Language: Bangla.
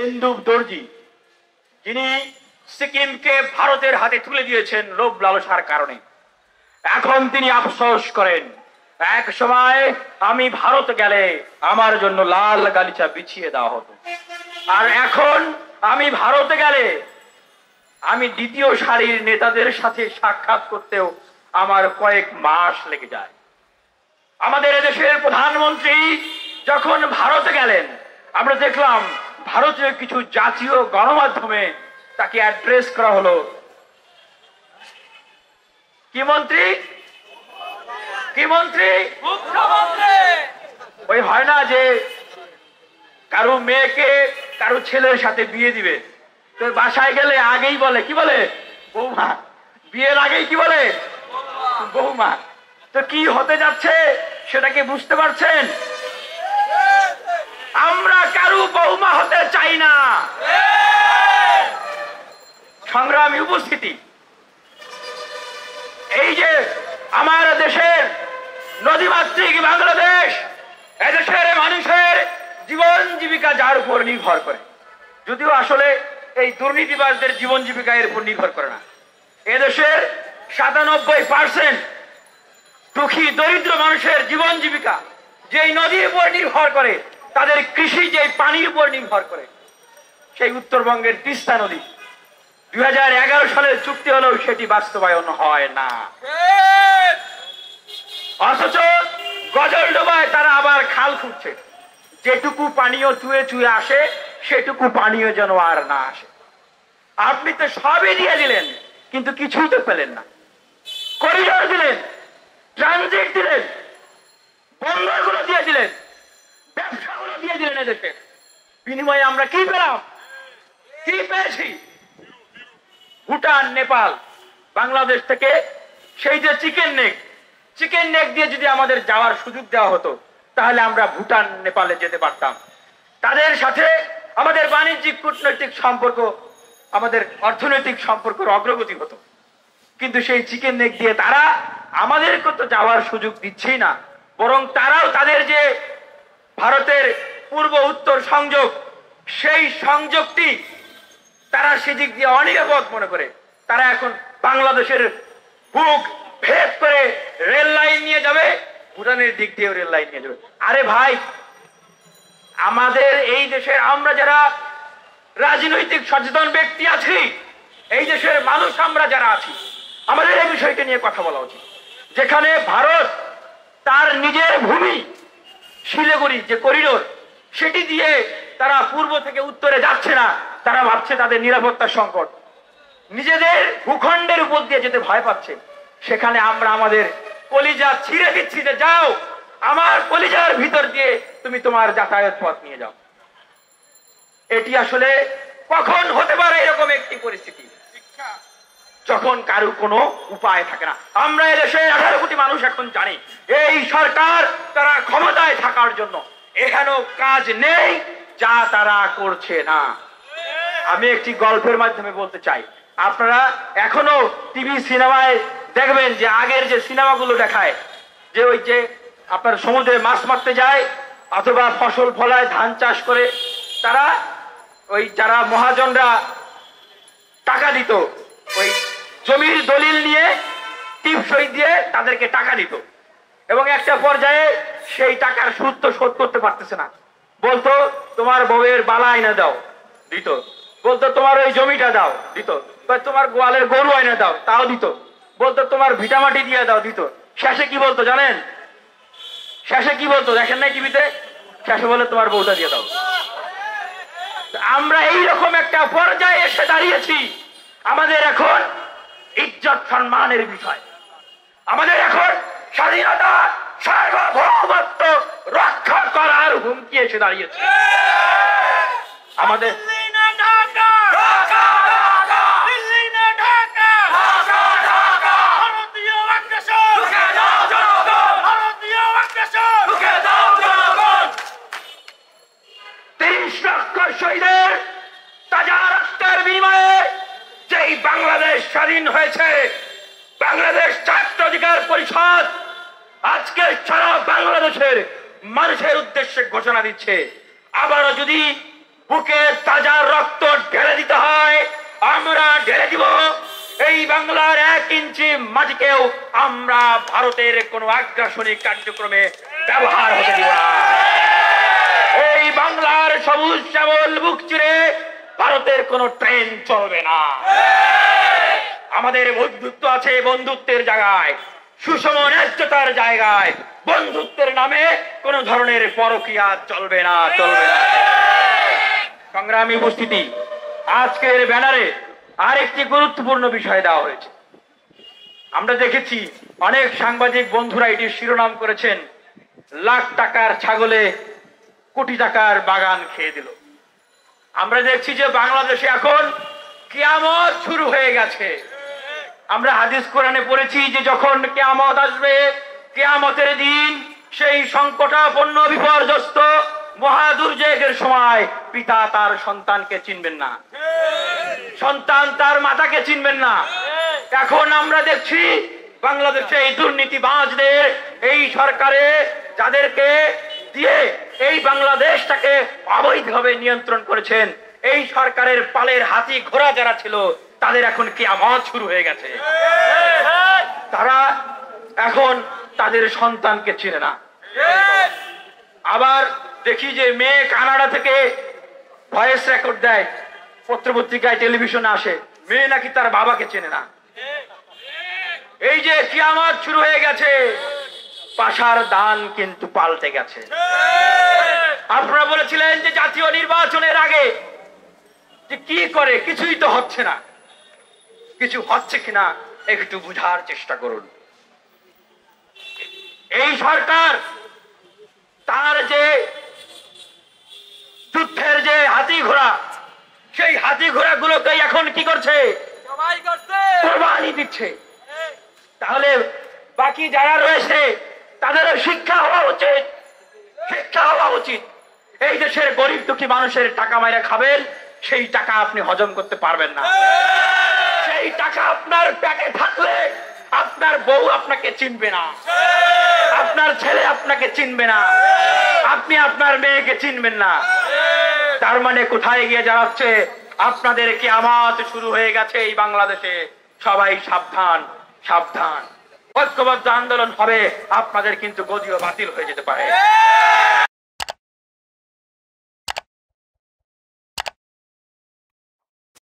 এন্দুব দর্জি, যিনি সিকিমকে ভারতের হাতে তুলে দিয়েছেন লোভ লালসার কারণে। এখন তিনি আফসোস করেন, এক সময় আমি ভারত গেলে আমার জন্য লাল গালিচা বিছিয়ে দেওয়া হতো, আর এখন আমি ভারতে গেলে আমি দ্বিতীয় সারির নেতাদের সাথে সাক্ষাৎ করতেও আমার কয়েক মাস লেগে যায়। আমাদের দেশের প্রধানমন্ত্রী যখন ভারতে গেলেন, আমরা দেখলাম ভারতীয় কিছু জাতীয় গণমাধ্যমে তাকে অ্যাড্রেস করা হলো কি মন্ত্রী, কি মন্ত্রী, ওই হয় না যে কারো মেয়েকে কারো ছেলের সাথে বিয়ে দিবে, তো বাসায় গেলে আগেই বলে কি বলে, বৌমা। বিয়ের আগেই কি বলে, বৌমা। তো কি হতে যাচ্ছে সেটা কি বুঝতে পারছেন? আমরা কারো বৌমা হতে চাই না। সংগ্রামী উপস্থিতি, এই যে আমার দেশের নদীমাতৃক বাংলাদেশ, এদেশের মানুষের জীবন জীবিকা যার উপর নির্ভর করে, যদিও আসলে এই দুর্নীতিবাজদের জীবন জীবিকা এর উপর নির্ভর করে না। এদেশের ৯৭% দুঃখী দরিদ্র মানুষের জীবন জীবিকা যেই নদীর উপর নির্ভর করে, তাদের কৃষি যেই পানির উপর নির্ভর করে, সেই উত্তরবঙ্গের তিস্তা নদী ২০১১ সালের চুক্তি হলেও সেটি বাস্তবায়ন হয় না। অথচ গজলডোবায় তারা আবার খাল খুঁড়ছে, যেটুকু পানীয় চুয়ে চুয়ে আসে সেটুকু পানীয় যেন আর না আসে। আপনি তো সবই দিয়ে দিলেন, কিন্তু কিছুই তো পেলেন না। করিডোর দিলেন, ট্রানজিট দিলেন, বন্দরগুলো দিয়ে দিলেন, ব্যবসাগুলো দিয়ে দিলেন, এদেশের বিনিময়ে আমরা কি পেলাম, কি পেয়েছি? ভুটান, নেপাল, বাংলাদেশ থেকে সেই যে চিকেন নেক দিয়ে যদি আমাদের যাওয়ার সুযোগ দেওয়া হতো, তাহলে আমরা ভুটান, নেপালে যেতে পারতাম। তাদের সাথে আমাদের বাণিজ্যিক কূটনৈতিক সম্পর্ক, আমাদের অর্থনৈতিক সম্পর্কের অগ্রগতি হতো। কিন্তু সেই চিকেন নেক দিয়ে তারা আমাদেরকে তো যাওয়ার সুযোগ দিচ্ছেই না, বরং তারাও তাদের যে ভারতের পূর্ব উত্তর সংযোগ, সেই সংযোগটি তারা সেদিক দিয়ে অনিরাপদ মনে করে তারা এখন বাংলাদেশের বুক ভেদ করে রেল লাইন নিয়ে যাবে, ভুটানের দিক দিয়ে রেল লাইন নিয়ে যাবে। আরে ভাই, আমাদের এই দেশের আমরা যারা রাজনৈতিক সচেতন ব্যক্তি আছি, এই দেশের মানুষ আমরা যারা আছি, আমাদের এই বিষয়টা নিয়ে কথা বলা উচিত। যেখানে ভারত তার নিজের ভূমি শিলিগুড়ি যে করিডোর, সেটি দিয়ে তারা পূর্ব থেকে উত্তরে যাচ্ছে না, তারা ভাবছে তাদের নিরাপত্তা সংকট, নিজেদের ভূখণ্ডের উপর দিয়ে যেতে ভয় পাচ্ছে। সেখানে আমরা আমাদের কলিজা ছিঁড়ে দিচ্ছি যে যাও, আমার কলিজার ভিতর দিয়ে তুমি তোমার যাতায়াত পথ নিয়ে যাও। এটি আসলে কখন হতে পারে এরকম একটি পরিস্থিতি, যখন কারো কোনো উপায় থাকে না। আমরা এদেশে 18 কোটি মানুষ এখন জানি এই সরকার তারা ক্ষমতায় থাকার জন্য এখানেও কাজ নেই যা তারা করছে না। আমি একটি গল্পের মাধ্যমে বলতে চাই, আপনারা এখনো টিভি সিনেমায় দেখবেন যে আগের যে সিনেমাগুলো দেখায়, যে ওই যে আপনার সমুদ্রে মাছ মারতে যায় অথবা ফসল ফলায়, ধান চাষ করে, তারা ওই যারা মহাজনরা টাকা দিত, ওই জমির দলিল নিয়ে টিপসই দিয়ে তাদেরকে টাকা দিত, এবং একটা পর্যায়ে সেই টাকার সুদ তো শোধ করতে পারতেছে না, বলতো তোমার বউয়ের বালা আইনা দাও, দিত। বলতো তোমার ওই জমিটা দাও, দিত। তোমার গোয়ালের গরু আইনা দাও, তাও দিত। বলতো তোমার ভিটামাটি দিয়ে দাও, দিত। শেষে কি বলতো জানেন? শেষে কি বলতো দেখেন না টিভিতে? শেষে বলে তোমার বউটা দিয়ে দাও। আমরা এইরকম একটা পর্যায়ে এসে দাঁড়িয়েছি। আমাদের এখন ইজ্জত সম্মানের বিষয়, আমাদের এখন স্বাধীনতা সার্বভৌমত্ব রক্ষা করার হুমকি এসে দাঁড়িয়েছে। আমাদের শহীদের তাজা রক্তের বিনিময়ে যেই বাংলাদেশ স্বাধীন হয়েছে, বাংলাদেশ ছাত্র অধিকার পরিষদ আজকে সারা বাংলাদেশের মানুষের উদ্দেশ্যে ঘোষণা দিচ্ছে, আবারও যদি বুকে তাজা রক্ত ঢেলে দিতে হয়, আমরা ঢেলে দিব। এই বাংলার 1 ইঞ্চি মাটিকেও আমরা ভারতের কোন আগ্রাসনী কার্যক্রমে ব্যবহার হতে দিব না। এই বাংলার সবুজ শ্যামল বুক চিরে ভারতের কোন ট্রেন চলবে না। আমাদের বন্ধুত্ব আছে বন্ধুত্বের জায়গায়, সুষম ন্যায্যতার জায়গায়। বন্ধুত্বের নামে কোন ধরনের পরকীয়া চলবে না, চলবে না। সংগ্রামী উপস্থিতি, আজকের ব্যানারে আরেকটি গুরুত্বপূর্ণ বিষয় দেওয়া হয়েছে। আমরা দেখেছি অনেক সাংবাদিক বন্ধুরা এটি শিরোনাম করেছেন, লাখ টাকার ছাগলে কোটি টাকার বাগান খেয়ে দিল। আমরা দেখছি যে বাংলাদেশে এখন কিয়ামত শুরু হয়ে গেছে। আমরা হাদিস কোরআনে পড়েছি যে যখন কিয়ামত আসবে, কিয়ামতের দিন সেই সংকটাপন্ন বিপর্যস্ত মহাদুর্যোগের সময় পিতা তার সন্তানকে চিনবেন না, সন্তান তার মাতাকে চিনবেন না। এখন আমরা দেখছি বাংলাদেশে এই দুর্নীতিবাজদের, এই সরকারে যাদেরকে দিয়ে এই বাংলাদেশটাকে অবৈধভাবে নিয়ন্ত্রণ করেছেন, এই সরকারের পালের হাতি ঘোড়া যারা ছিল তাদের এখন কিয়ামত শুরু হয়ে গেছে। তারা এখন তাদের সন্তানকে চিনে না। আবার দেখি যে মেয়ে কানাডা থেকে ভয়েস রেকর্ড দেয়, পত্রপত্রিকায় টেলিভিশনে আসে, মেয়ে নাকি তার বাবাকে চেনে না। এই যে কিয়ামত শুরু হয়ে গেছে, পাশার দান কিন্তু পাল্টে গেছে। আপনারা বলেছিলেন যে জাতীয় নির্বাচনের আগে যে কি করে, কিছুই তো হচ্ছে না। কিছু হচ্ছে কিনা একটু বুঝার চেষ্টা করুন। এই সরকার তার যে যুদ্ধের যে হাতি ঘোড়া, সেই হাতি ঘোড়া গুলোকে এখন কি করছে? কোরবানি দিচ্ছে। তাহলে বাকি যারা রয়েছে তাদেরও শিক্ষা হওয়া উচিত, শিক্ষা হওয়া উচিত। এই দেশের গরিব দুঃখী মানুষের টাকা মাইরা খাবেন, সেই টাকা আপনি হজম করতে পারবেন না। সেই টাকা আপনার প্যাকে থাকলে আপনার বউ আপনাকে চিনবে না, আপনার ছেলে আপনাকে চিনবে না, আপনি আপনার মেয়েকে চিনবেন না। তার মানে কোথায় গিয়ে দাঁড়াচ্ছে? আপনাদের কিয়ামত শুরু হয়ে গেছে এই বাংলাদেশে। সবাই সাবধান, সাবধান। ঐক্যবদ্ধ আন্দোলন হবে, আপনাদের কিন্তু গদিও বাতিল হয়ে যেতে পারে।